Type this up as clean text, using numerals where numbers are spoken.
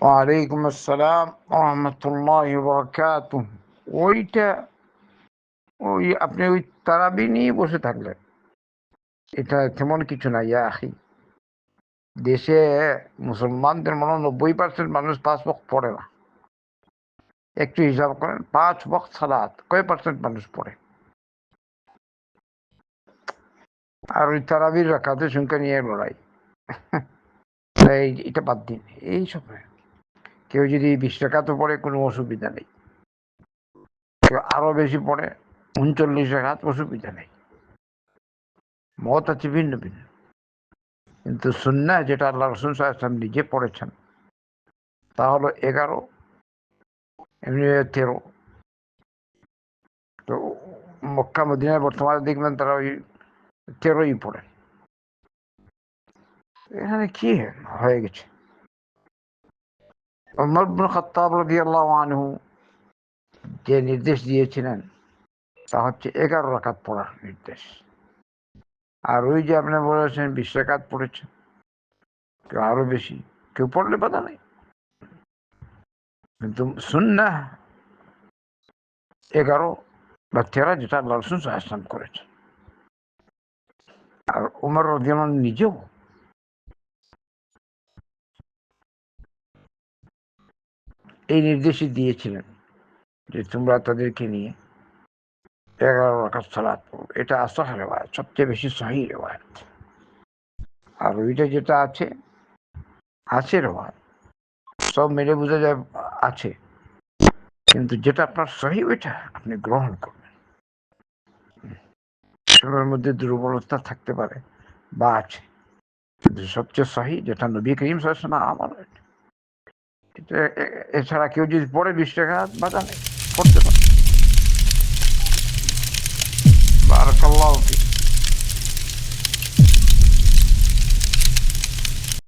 ওয়ালাইকুম আসসালাম রহমতুল্লাহি ওয়া বারাকাতুহু। ওইটা ওই আপনি ওই তারাবি নিয়ে বসে থাকলেন, এটা তেমন কিছু না ইয়া আখি। দেশে মুসলমানদের মনে হয় 90% মানুষ 5 ওয়াক্ত পড়ে না। একটু হিসাব করেন, 5 ওয়াক্ত সালাত কয় পার্সেন্ট মানুষ পড়ে? আর ওই তারাবির রাকাতের সংখ্যা নিয়ে লড়াই। এটা বাদ দিন এই সময়। কেউ যদি 20 রাকাতও পড়ে কোনো অসুবিধা নেই, কেউ আরো বেশি পড়ে 39 রাকাত, অসুবিধা নেই। মত আছে ভিন্ন ভিন্ন, কিন্তু সুন্নাহ যেটা আল্লাহ রাসূল সাল্লাল্লাহু আলাইহি ওয়াসাল্লাম নিজে পড়েছেন তা হলো 11, এমনি 13। তো মক্কা মদিনায় বর্তমানে দেখবেন তারা ওই 13ই পড়ে। এখানে কি হয়ে গেছে? ওমর ইবনে খাত্তাব রাদিয়াল্লাহু আনহু যে নির্দেশ দিয়েছিলেন তা হচ্ছে 11 রাকাত পড়ার নির্দেশ। আর ওই যে আপনি বলেছেন 20 রাকাত পড়েছেন, কেউ আরো বেশি, কেউ পড়লে বাধা নেই, কিন্তু সুন্নাহ 11 বা 13 যেটা আল্লাহ রাসূল সাল্লাল্লাহু আলাইহি ওয়াসাল্লাম করেছেন। আর ওমর রাদিয়াল্লাহু আনহু নিজেও এই নির্দেশই দিয়েছিলেন যে তোমরা তাদেরকে নিয়ে 11 রাকাত সালাত পড়ো। এটা আসাহ রিওয়ায়াত, সবচেয়ে বেশি সহিহ রিওয়ায়াত। আর ওইটা যেটা আছে রিওয়ায়াত, সব মিলে বোঝা যায় আছে, কিন্তু যেটা আপনার সহিহ ওইটা আপনি গ্রহণ করবেন। সেগুলোর মধ্যে দুর্বলতা থাকতে পারে বা আছে, কিন্তু সবচেয়ে সহিহ যেটা নবী করিম সাল্লাল্লাহু আলাইহি ওয়াসাল্লাম আমল, এটা এছাড়া কেউ যদি পড়ে 20 রাকাত বাধা নেই, পড়তে পারে।